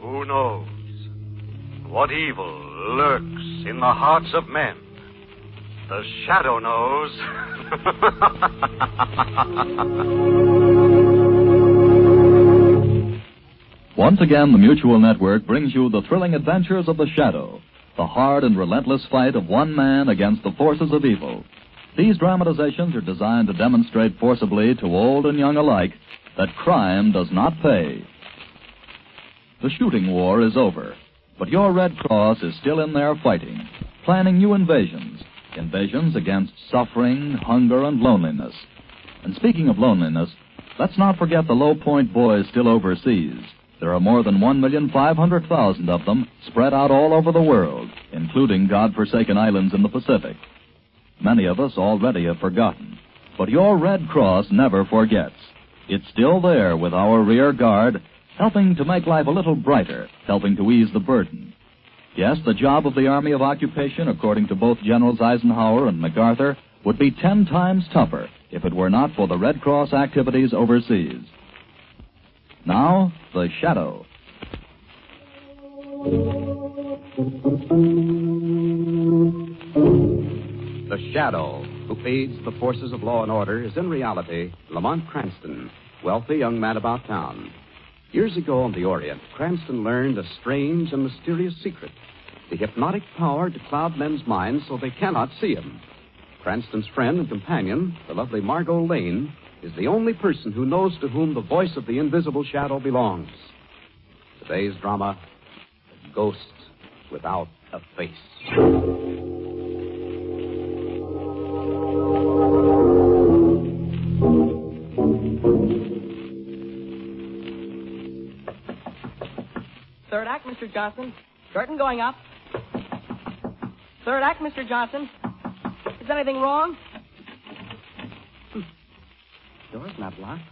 Who knows what evil lurks in the hearts of men? The Shadow knows. Once again, the Mutual Network brings you the thrilling adventures of the Shadow, the hard and relentless fight of one man against the forces of evil. These dramatizations are designed to demonstrate forcibly to old and young alike that crime does not pay. The shooting war is over, but your Red Cross is still in there fighting, planning new invasions against suffering, hunger, and loneliness. And speaking of loneliness, let's not forget the Low Point boys still overseas. There are more than 1,500,000 of them spread out all over the world, including God-forsaken islands in the Pacific. Many of us already have forgotten, but your Red Cross never forgets. It's still there with our rear guard, helping to make life a little brighter, helping to ease the burden. Yes, the job of the Army of Occupation, according to both Generals Eisenhower and MacArthur, would be 10 times tougher if it were not for the Red Cross activities overseas. Now, the Shadow. The Shadow, who aids the forces of law and order, is in reality Lamont Cranston, wealthy young man about town. Years ago on the Orient, Cranston learned a strange and mysterious secret, the hypnotic power to cloud men's minds so they cannot see him. Cranston's friend and companion, the lovely Margot Lane, is the only person who knows to whom the voice of the invisible Shadow belongs. Today's drama, Ghosts Without a Face. Third act, Mr. Johnson. Curtain going up. Third act, Mr. Johnson. Is anything wrong? Door's not locked.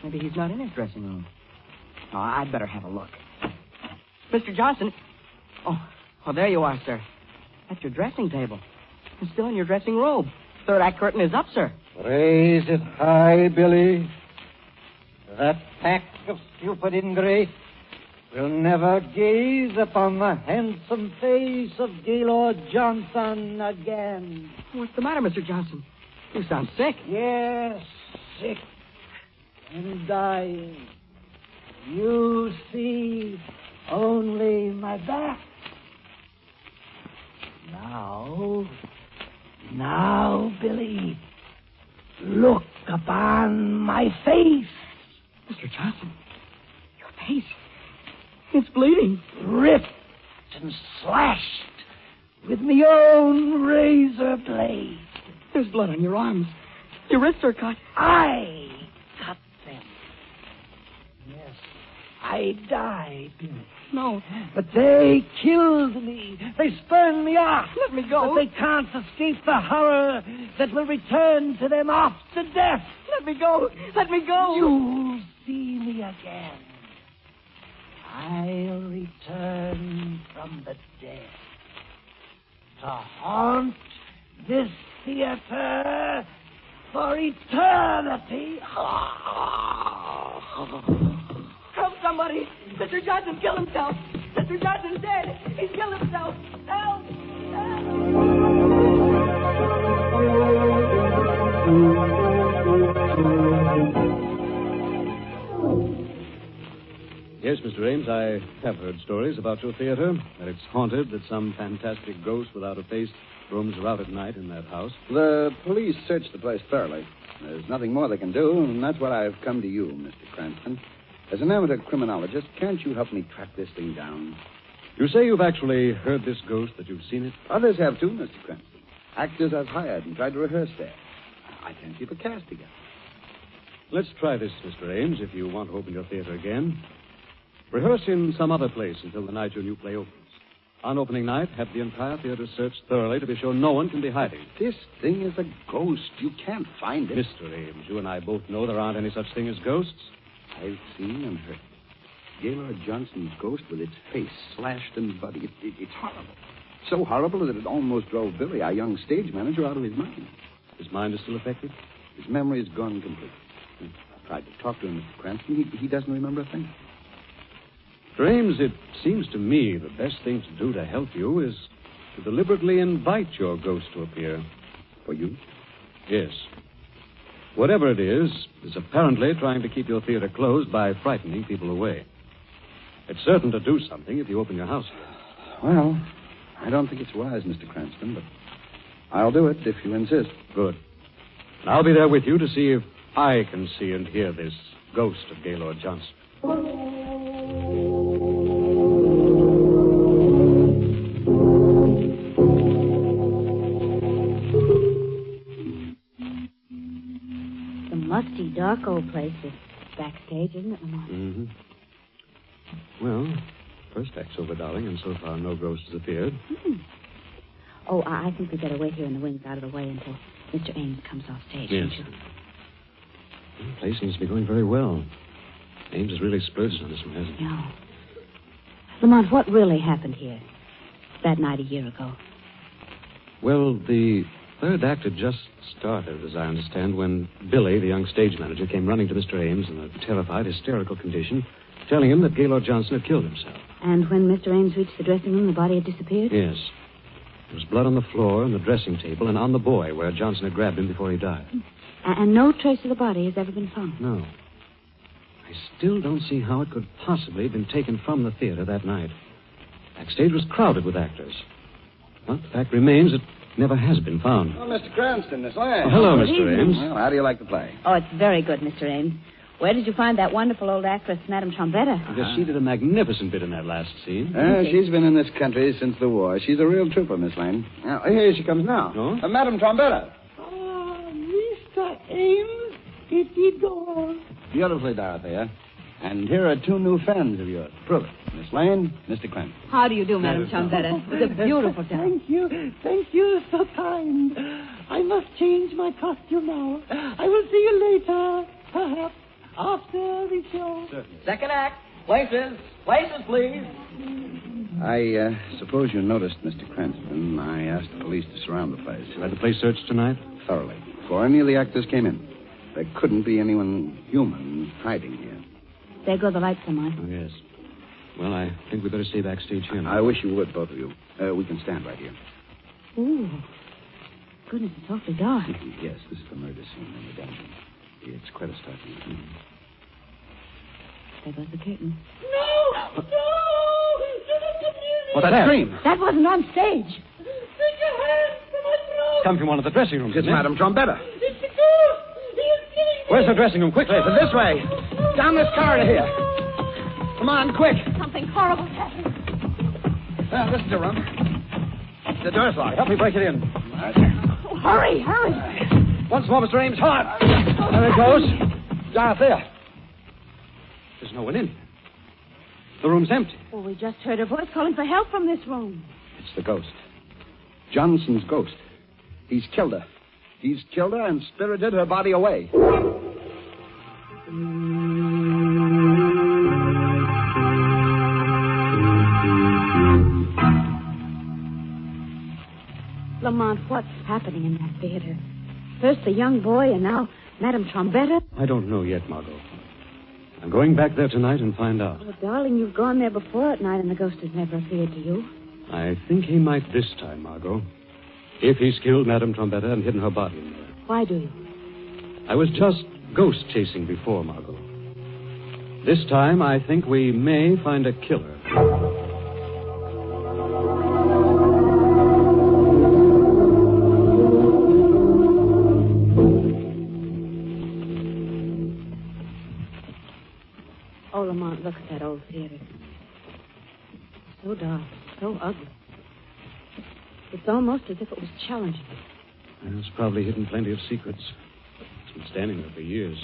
Maybe he's not in his dressing room. Oh, I'd better have a look. Mr. Johnson. Oh, there you are, sir. At your dressing table. You're still in your dressing robe. Third act curtain is up, sir. Raise it high, Billy. That pack of stupid ingrates will never gaze upon the handsome face of Gaylord Johnson again. What's the matter, Mr. Johnson? You sound sick. Yes, sick and dying. You see only my back. Now, Billy, look upon my face. Mr. Johnson, your face, it's bleeding. Ripped and slashed with my own razor blade. There's blood on your arms. Your wrists are cut. I cut them. Yes, I died, Billy. No. But they killed me. They spurned me off. Let me go. But they can't escape the horror that will return to them after death. Let me go. Let me go. You'll see me again. I'll return from the dead to haunt this theater for eternity. Help somebody. Mr. Johnson killed himself. Mr. Johnson's dead. He's killed himself. Help. Yes, Mr. Ames, I have heard stories about your theater, that it's haunted, that some fantastic ghost without a face roams around at night in that house. The police searched the place thoroughly. There's nothing more they can do, and that's why I've come to you, Mr. Cranston. As an amateur criminologist, can't you help me track this thing down? You say you've actually heard this ghost, that you've seen it? Others have too, Mr. Cranston. Actors I've hired and tried to rehearse there. I can't keep a cast together. Let's try this, Mr. Ames, if you want to open your theater again. Rehearse in some other place until the night your new play opens. On opening night, have the entire theater searched thoroughly to be sure no one can be hiding. This thing is a ghost. You can't find it. Mr. Ames, you and I both know there aren't any such thing as ghosts. I've seen and heard. Gaylord Johnson's ghost with its face slashed and bloody. It's horrible. So horrible that it almost drove Billy, our young stage manager, out of his mind. His mind is still affected? His memory is gone completely. I tried to talk to him, Mr. Cranston. He doesn't remember a thing. Mr. Ames, it seems to me the best thing to do to help you is to deliberately invite your ghost to appear. For you? Yes. Whatever it is apparently trying to keep your theater closed by frightening people away. It's certain to do something if you open your house. Well, I don't think it's wise, Mr. Cranston, but I'll do it if you insist. Good. And I'll be there with you to see if I can see and hear this ghost of Gaylord Johnson. The musty, dark old place is backstage, isn't it, Lamont? Mm-hmm. Well, first act's over, darling, and so far no ghost has appeared. Mm. Oh, I think we'd better wait here in the wings out of the way until Mr. Ames comes off stage. Yes. The play seems to be going very well. Ames has really splurged on this one, hasn't he? No. Lamont, what really happened here that night a year ago? Well, the third act had just started, as I understand, when Billy, the young stage manager, came running to Mr. Ames in a terrified, hysterical condition, telling him that Gaylord Johnson had killed himself. And when Mr. Ames reached the dressing room, the body had disappeared? Yes. There was blood on the floor, on the dressing table, and on the boy where Johnson had grabbed him before he died. And no trace of the body has ever been found? No. I still don't see how it could possibly have been taken from the theater that night. Backstage was crowded with actors. But the fact remains it never has been found. Oh, Mr. Cranston, Miss Lang. Oh, hello, Mr. Ames. Well, how do you like the play? Oh, it's very good, Mr. Ames. Where did you find that wonderful old actress, Madame Trombetta? Yes, she did a magnificent bit in that last scene. She's been in this country since the war. She's a real trooper, Miss Lane. Now, here she comes now. Oh? Madame Trombetta. Mr. Ames, it did go on. Beautifully, Dorothea. And here are two new friends of yours. Prove it. Miss Lane, Mr. Cranston. How do you do, Madame Trombetta? It was a beautiful time. Thank you, so kind. I must change my costume now. I will see you later, perhaps after the show. Certainly. Second act. Places, please. I suppose you noticed, Mr. Cranston, I asked the police to surround the place. You had the place searched tonight? Thoroughly. Before any of the actors came in. There couldn't be anyone human hiding here. There go the lights, Lamont. Oh, yes. Well, I think we'd better stay backstage here now. I wish you would, both of you. We can stand right here. Ooh. Goodness, it's awfully dark. Yes, this is the murder scene in the dungeon. It's quite a startling scene. There goes the curtain. No! What's that? Scream. That wasn't on stage. Take your hands to my throat! Come from one of the dressing rooms, It's isn't it? Madame Trombetta. It's the ghost! He is killing me! Where's the dressing room? Quickly. This way. Down this corridor here. Come on, quick. Something horrible happened. This is the room. The door's locked. Help me break it in. Oh, hurry. Once more, Mr. Ames. Hard. There it goes. Dorothea. There's no one in. The room's empty. Well, we just heard her voice calling for help from this room. It's the ghost. Johnson's ghost. He's killed her. He's killed her and spirited her body away. Lamont, what's happening in that theater? First the young boy, and now Madame Trombetta? I don't know yet, Margot. I'm going back there tonight and find out. Oh, darling, you've gone there before at night, and the ghost has never appeared to you. I think he might this time, Margot. If he's killed Madame Trombetta and hidden her body in there. Why do you? I was just ghost chasing before, Margot. This time, I think we may find a killer. Oh, Lamont, look at that old theater. So dark, so ugly. It's almost as if it was challenging us. It's probably hidden plenty of secrets. It's been standing there for years.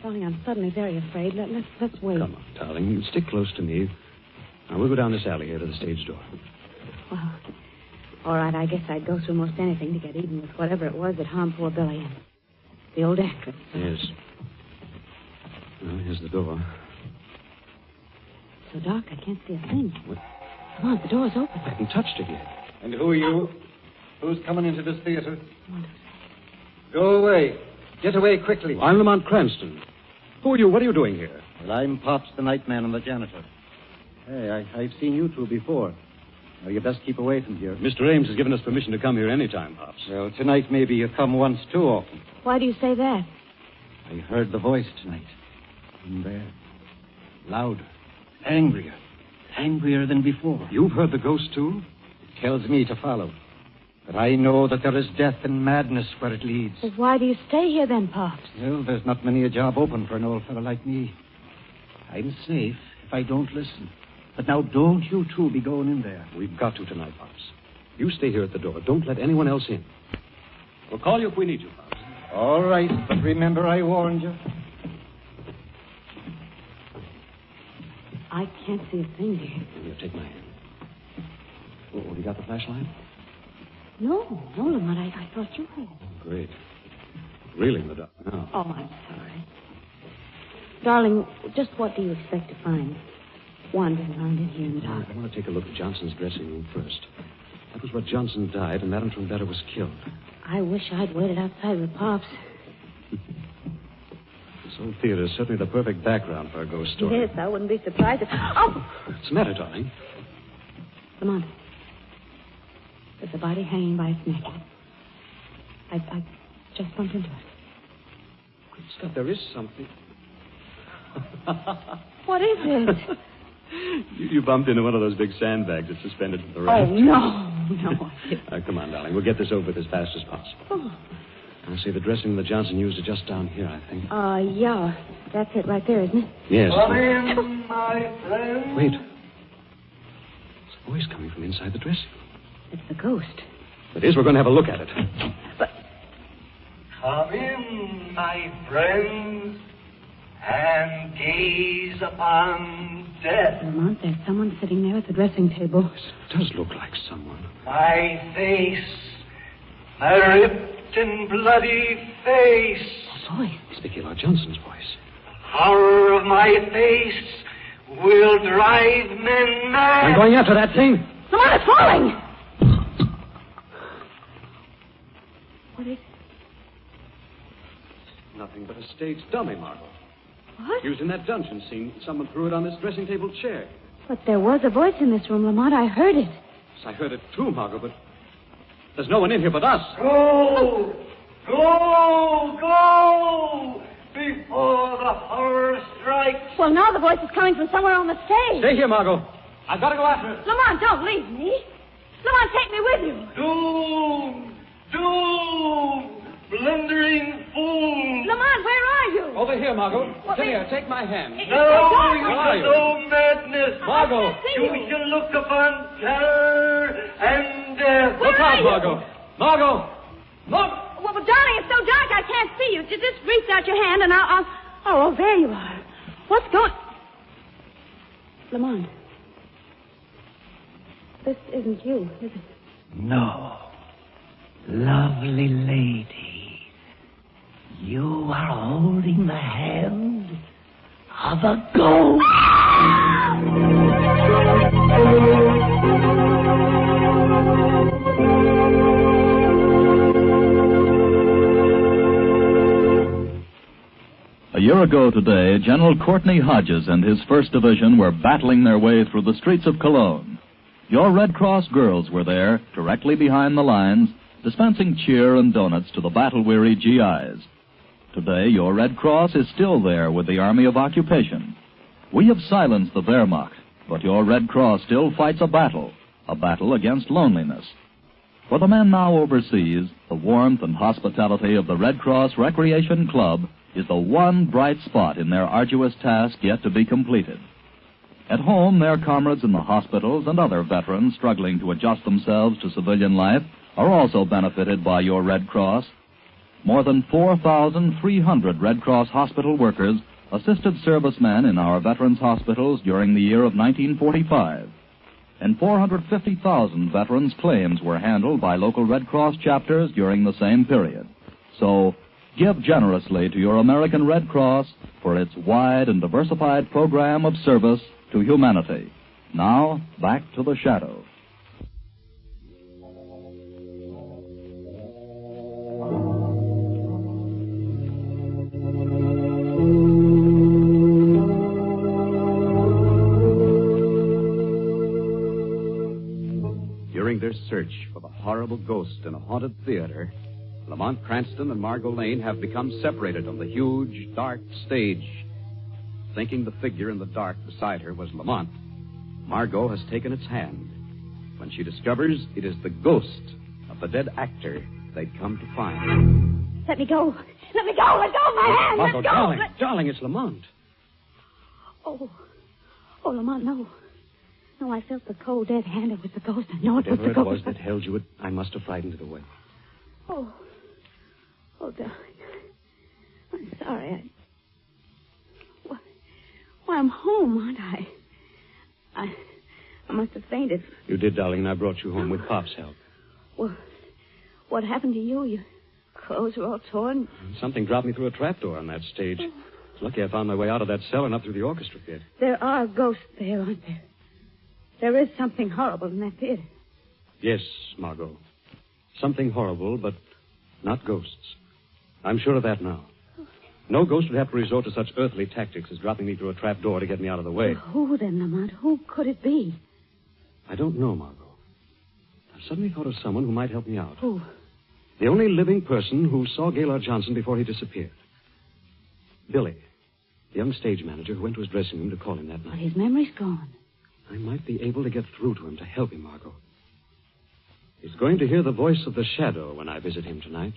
Darling, I'm suddenly very afraid. Let's wait. Come on, darling. You stick close to me. Now, we'll go down this alley here to the stage door. Well, all right, I guess I'd go through most anything to get even with whatever it was that harmed poor Billy and the old actress. Yes. Well, here's the door. It's so dark, I can't see a thing. What? Come on, the door's open. I haven't touched it yet. And who are you? Who's coming into this theater? Go away. Get away quickly. I'm Lamont Cranston. Who are you? What are you doing here? Well, I'm Pops the Nightman and the janitor. Hey, I've seen you two before. Now, you best keep away from here. Mr. Ames has given us permission to come here any time, Pops. Well, tonight maybe you come once too often. Why do you say that? I heard the voice tonight. In there. Louder. Angrier. Angrier than before. You've heard the ghost, too? It tells me to follow. But I know that there is death and madness where it leads. Well, why do you stay here then, Pops? Well, there's not many a job open for an old fellow like me. I'm safe if I don't listen. But now don't you two be going in there. We've got to tonight, Pops. You stay here at the door. Don't let anyone else in. We'll call you if we need you, Pops. All right, but remember I warned you. I can't see a thing here. Here, take my hand. Oh, you got the flashlight? No, Lamont, I thought you had. Great. Really in the dark now. Oh, I'm sorry. Darling, just what do you expect to find wandering around in here in the dark? I want to take a look at Johnson's dressing room first. That was where Johnson died and Madame Trombetta was killed. I wish I'd waited outside with Pops. This old theater is certainly the perfect background for a ghost story. Yes, I wouldn't be surprised if... Oh! What's the matter, darling? Lamont, there's a body hanging by its neck. I just bumped into it. Good stuff. There is something. What is it? You bumped into one of those big sandbags that's suspended from the Oh, raft. no, I didn't. Come on, darling. We'll get this over with as fast as possible. Oh. I see the dressing room that Johnson used is just down here, I think. Yeah. That's it right there, isn't it? Yes. Come in, my friend. Wait. There's a voice coming from inside the dressing room. It's the ghost. It is. We're going to have a look at it. But... Come in, my friends, and gaze upon death. Lamont, there's someone sitting there at the dressing table. It does look like someone. My face, a ripped and bloody face. A voice. It's Vicky Lord Johnson's voice. Horror of my face will drive men mad. I'm going after that thing. Lamont, it's falling! What is it? Nothing but a stage dummy, Margot. What? Used in that dungeon scene. Someone threw it on this dressing table chair. But there was a voice in this room, Lamont. I heard it. Yes, I heard it too, Margot, but there's no one in here but us. Go! Go! Go! Before the horror strikes. Well, now the voice is coming from somewhere on the stage. Stay here, Margot. I've got to go after it. Lamont, don't leave me. Lamont, take me with you. Doom! Doom! Blundering fool! Lamont, where are you? Over here, Margot. What, Come wait. here. Take my hand. It's No, so dark. you Where are shall you? know madness. Margot. I can't see You you. shall look upon terror and death. Where Look are out, you? Margot. Margot. Look. Well, darling, it's so dark I can't see you. Just reach out your hand and I'll... Oh, there you are. What's going... Lamont. This isn't you, is it? No. Lovely lady, you are holding the hand of a ghost. A year ago today, General Courtney Hodges and his 1st Division were battling their way through the streets of Cologne. Your Red Cross girls were there, directly behind the lines, dispensing cheer and donuts to the battle-weary GIs. Today, your Red Cross is still there with the Army of Occupation. We have silenced the Wehrmacht, but your Red Cross still fights a battle against loneliness. For the men now overseas, the warmth and hospitality of the Red Cross Recreation Club is the one bright spot in their arduous task yet to be completed. At home, their comrades in the hospitals and other veterans struggling to adjust themselves to civilian life are also benefited by your Red Cross. More than 4,300 Red Cross hospital workers assisted servicemen in our veterans' hospitals during the year of 1945. And 450,000 veterans' claims were handled by local Red Cross chapters during the same period. So, give generously to your American Red Cross for its wide and diversified program of service to humanity. Now, back to the shadow. search for the horrible ghost in a haunted theater, Lamont Cranston and Margot Lane have become separated on the huge, dark stage. Thinking the figure in the dark beside her was Lamont, Margot has taken its hand when she discovers it is the ghost of the dead actor they'd come to find. Let me go. Let me go. Let go of my hand. Margot, Let go. darling. Darling, it's Lamont. Oh, Lamont, no. No, I felt the cold, dead hand. It was the ghost. I know it was Whatever the it ghost. was that held you, I must have frightened it away. Oh, darling. I'm sorry. Why, I'm home, aren't I? I must have fainted. You did, darling, and I brought you home with Pop's help. Well, what happened to you? Your clothes were all torn. Something dropped me through a trapdoor on that stage. It's lucky I found my way out of that cell and up through the orchestra pit. There are ghosts there, aren't there? There is something horrible in that theater. Yes, Margot. Something horrible, but not ghosts. I'm sure of that now. No ghost would have to resort to such earthly tactics as dropping me through a trapdoor to get me out of the way. Well, who then, Lamont? Who could it be? I don't know, Margot. I've suddenly thought of someone who might help me out. Who? The only living person who saw Gaylord Johnson before he disappeared. Billy, the young stage manager who went to his dressing room to call him that But night. his memory's gone. I might be able to get through to him to help him, Margot. He's going to hear the voice of the shadow when I visit him tonight.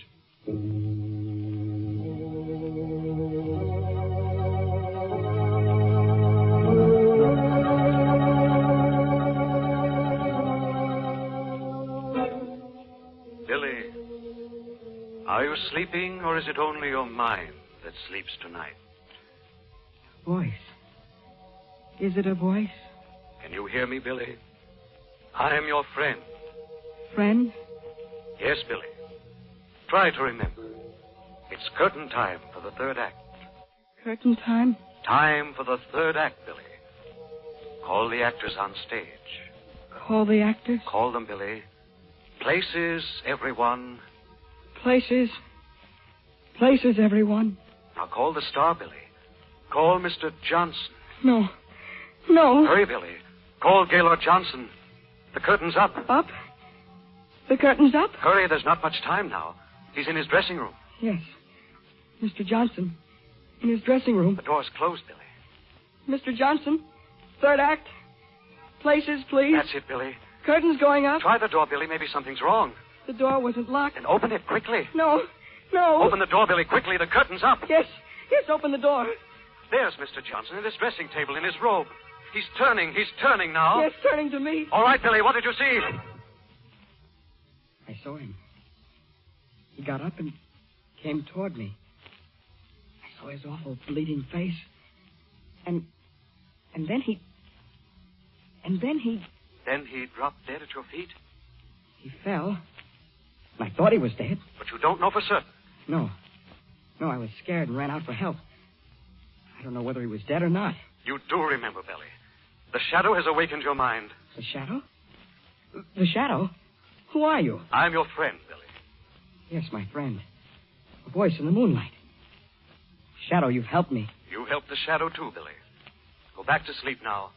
Billy, are you sleeping, or is it only your mind that sleeps tonight? Voice. Is it a voice? Can you hear me, Billy? I am your friend. Friend? Yes, Billy. Try to remember. It's curtain time for the third act. Curtain time? Time for the third act, Billy. Call the actors on stage. Call the actors? Call them, Billy. Places, everyone. Places. Places, everyone. Now call the star, Billy. Call Mr. Johnson. No. No. Hurry, Billy. Call Gaylord Johnson. The curtain's up. Up? The curtain's up? Hurry, there's not much time now. He's in his dressing room. Yes. Mr. Johnson. In his dressing room. The door's closed, Billy. Mr. Johnson. Third act. Places, please. That's it, Billy. Curtain's going up. Try the door, Billy. Maybe something's wrong. The door wasn't locked. And open it quickly. No. No. Open the door, Billy, quickly. The curtain's up. Yes. Yes, open the door. There's Mr. Johnson at his dressing table in his robe. He's turning now. Yes, turning to me. All right, Billy, what did you see? I saw him. He got up and came toward me. I saw his awful bleeding face. And then he... Then he dropped dead at your feet? He fell. I thought he was dead. But you don't know for certain. No, I was scared and ran out for help. I don't know whether he was dead or not. You do remember, Billy. The shadow has awakened your mind. The shadow? The shadow? Who are you? I'm your friend, Billy. Yes, my friend. A voice in the moonlight. Shadow, you've helped me. You helped the shadow, too, Billy. Go back to sleep now.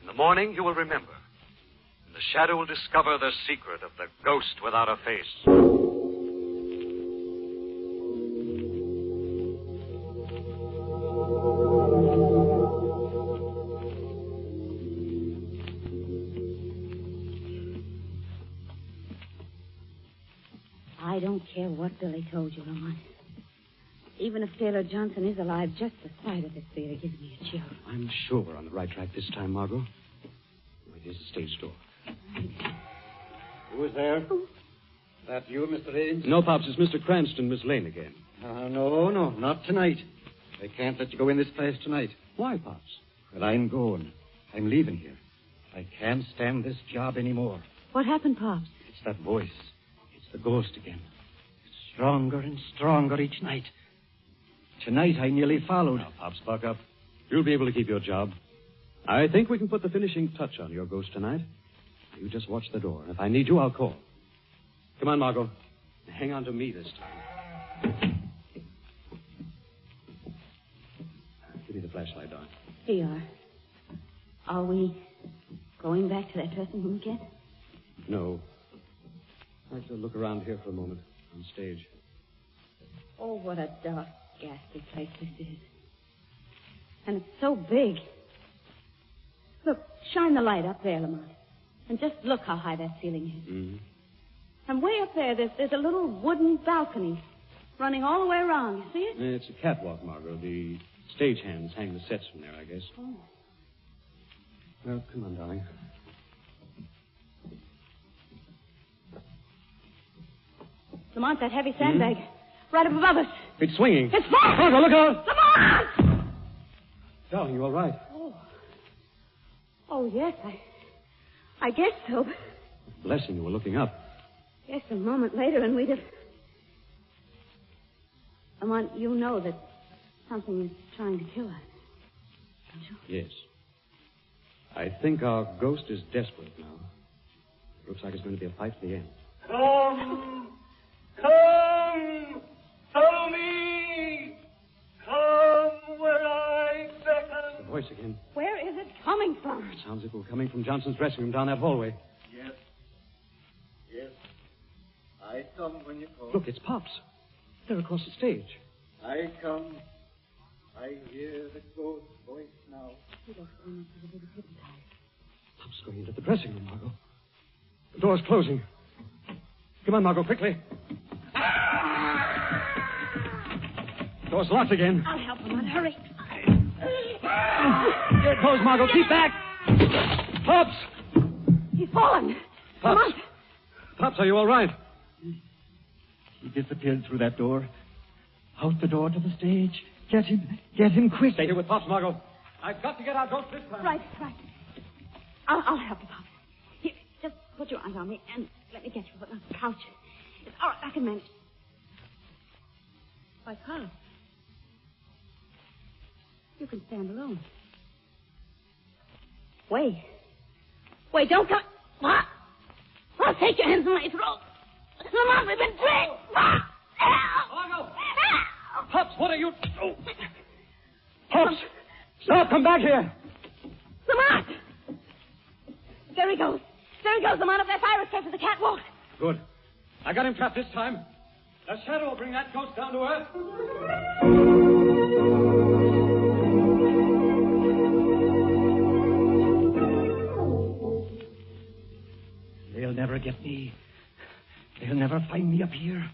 In the morning, you will remember. And the shadow will discover the secret of the ghost without a face. I don't care what Billy told you, Lamont. Even if Gaylord Johnson is alive, just the sight of this theater gives me a chill. I'm sure we're on the right track this time, Margot. It is the stage door. Who is there? That you, Mr. Ames? No, Pops, it's Mr. Cranston, Miss Lane again. No, not tonight. I can't let you go in this place tonight. Why, Pops? Well, I'm going. I'm leaving here. I can't stand this job anymore. What happened, Pops? It's that voice. It's the ghost again. It's stronger and stronger each night. Tonight I nearly followed. Now, Pops, buck up. You'll be able to keep your job. I think we can put the finishing touch on your ghost tonight. You just watch the door. If I need you, I'll call. Come on, Margot. Hang on to me this time. Give me the flashlight, Don. Here you are. Are we going back to that dressing room again? No. I'd like to look around here for a moment on stage. Oh, what a dark, ghastly place this is. And it's so big. Look, shine the light up there, Lamont. And just look how high that ceiling is. Mm-hmm. And way up there, there's a little wooden balcony running all the way around. You see it? It's a catwalk, Margot. The stagehands hang the sets from there, I guess. Oh. Well, come on, darling. Lamont, that heavy sandbag right up above us. It's swinging. It's falling! Margot, look out! Lamont! Darling, you all right? Oh, yes, I guess so. Blessing, you were looking up. Yes, a moment later, and we'd have... Lamont, you know that something is trying to kill us, don't you? Yes. I think our ghost is desperate now. It looks like it's going to be a fight to the end. Come! Come! Follow me! Come where I beckon. The voice again. Where is it coming from? It sounds like it was coming from Johnson's dressing room down that hallway. Yes. Yes. I come when you call. Look, it's Pops. They're across the stage. I come. I hear the ghost voice now. Pops going into the dressing room, Margot. The door's closing. Come on, Margot, quickly. Door's locked again. I'll help him, hurry. Here it goes, Margot. Keep back. Pops! He's fallen. Pops. Come on. Pops, are you all right? He disappeared through that door. Out the door to the stage. Get him quick. Stay here with Pops, Margot. I've got to get our ghost this time. Right. I'll help you, Pop. Here, just put your arms on me and let me get you on the couch. It's all right, I can manage. Why, Pop? You can stand alone. Wait, don't come. What? I'll take your hands on my throat. Come on, we've been tricked. Margot! Pops, what are you... Oh. Pops! Stop, come back here. Lamont! There he goes, Lamont, up that fire escape to the catwalk. Good. I got him trapped this time. The shadow will bring that ghost down to earth. They'll never get me. They'll never find me up here.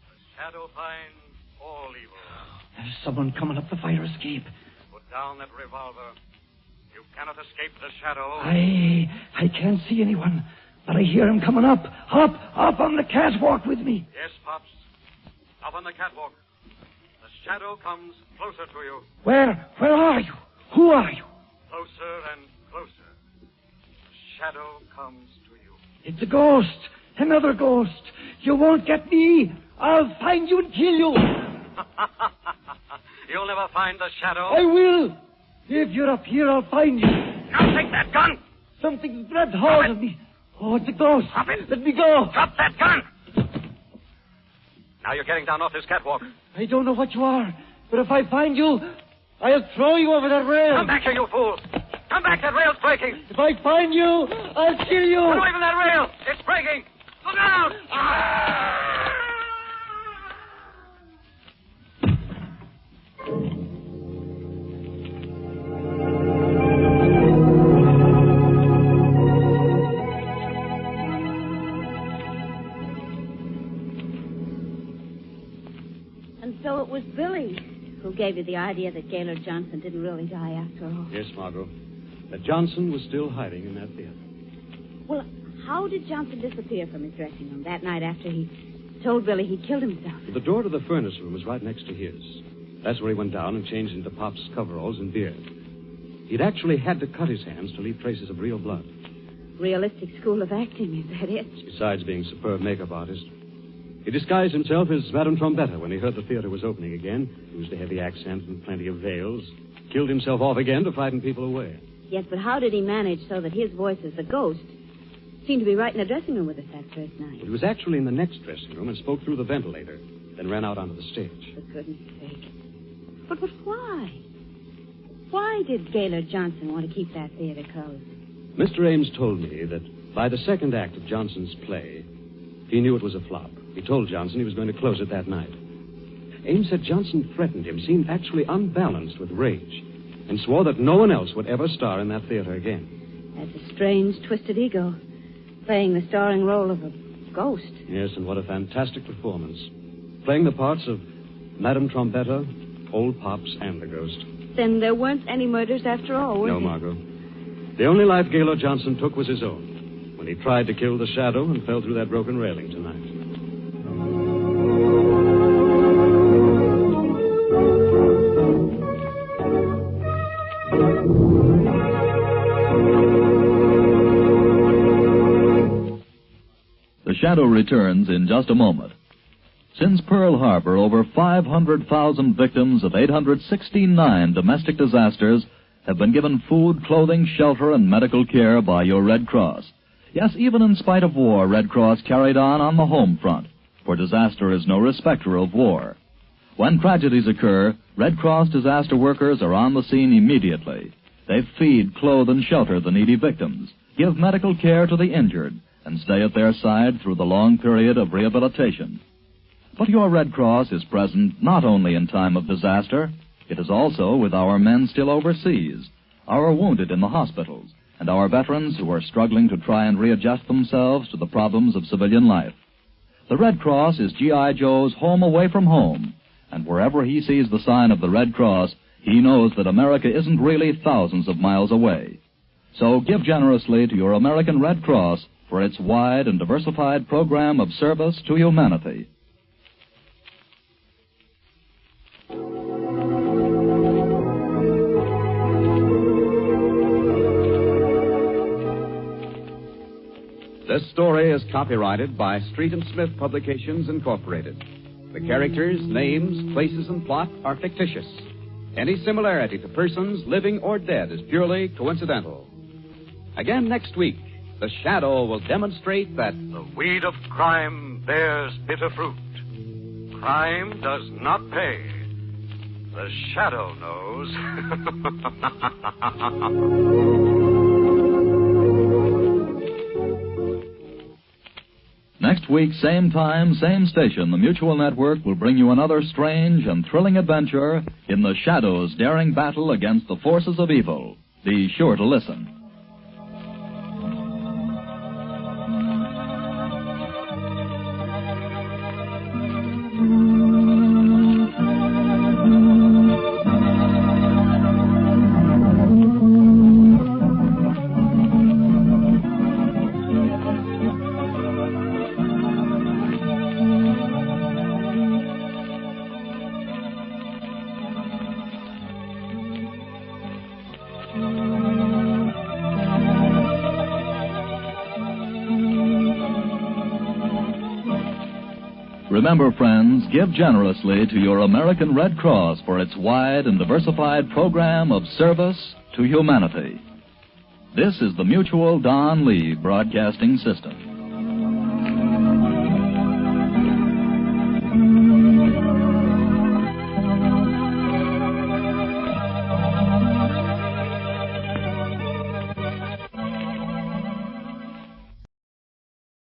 The shadow finds all evil. There's someone coming up the fire escape. Put down that revolver. You cannot escape the shadow. I can't see anyone, but I hear him coming up on the catwalk with me. Yes, Pops. Up on the catwalk. The shadow comes closer to you. Where are you? Who are you? Closer and closer. The shadow comes to you. It's a ghost. Another ghost. You won't get me. I'll find you and kill you. You'll never find the shadow. I will. If you're up here, I'll find you. Now take that gun. Something's grabbed hold of me. Oh, it's a ghost. Drop it. Let me go. Drop that gun. Now you're getting down off this catwalk. I don't know what you are, but if I find you, I'll throw you over that rail. Come back here, you fool. Come back, that rail's breaking. If I find you, I'll kill you. Get away from that rail. It's breaking. Look out. And so it was Billy who gave you the idea that Gaylord Johnson didn't really die after all. Yes, Margot. That Johnson was still hiding in that theater. Well, how did Johnson disappear from his dressing room that night after he told Billy he killed himself? The door to the furnace room was right next to his. That's where he went down and changed into Pop's coveralls and beard. He'd actually had to cut his hands to leave traces of real blood. Realistic school of acting, is that it? Besides being a superb makeup artist, he disguised himself as Madame Trombetta when he heard the theater was opening again, used a heavy accent and plenty of veils, killed himself off again to frighten people away. Yes, but how did he manage so that his voice as the ghost seemed to be right in the dressing room with us that first night? He was actually in the next dressing room and spoke through the ventilator, then ran out onto the stage. For goodness sake. But why? Why did Gaylord Johnson want to keep that theater closed? Mr. Ames told me that By the second act of Johnson's play, he knew it was a flop. He told Johnson he was going to close it that night. Ames said Johnson threatened him, seemed actually unbalanced with rage, and swore that no one else would ever star in that theater again. That's a strange, twisted ego, playing the starring role of a ghost. Yes, and what a fantastic performance. Playing the parts of Madame Trombetta, Old Pops, and the Ghost. Then there weren't any murders after all, were No, there? Margot. The only life Gaylord Johnson took was his own, when he tried to kill the Shadow and fell through that broken railing tonight. The Shadow returns in just a moment. Since Pearl Harbor, over 500,000 victims of 869 domestic disasters have been given food, clothing, shelter, and medical care by your Red Cross. Yes, even in spite of war, Red Cross carried on the home front, for disaster is no respecter of war. When tragedies occur, Red Cross disaster workers are on the scene immediately. They feed, clothe, and shelter the needy victims, give medical care to the injured, and stay at their side through the long period of rehabilitation. But your Red Cross is present not only in time of disaster, it is also with our men still overseas, our wounded in the hospitals, and our veterans who are struggling to try and readjust themselves to the problems of civilian life. The Red Cross is G.I. Joe's home away from home, and wherever he sees the sign of the Red Cross, he knows that America isn't really thousands of miles away. So give generously to your American Red Cross for its wide and diversified program of service to humanity. This story is copyrighted by Street and Smith Publications, Incorporated. The characters, names, places, and plot are fictitious. Any similarity to persons living or dead is purely coincidental. Again next week, The Shadow will demonstrate that the weed of crime bears bitter fruit. Crime does not pay. The Shadow knows. Next week, same time, same station, the Mutual Network will bring you another strange and thrilling adventure in the Shadow's daring battle against the forces of evil. Be sure to listen. Remember, friends, give generously to your American Red Cross for its wide and diversified program of service to humanity. This is the Mutual Don Lee Broadcasting System.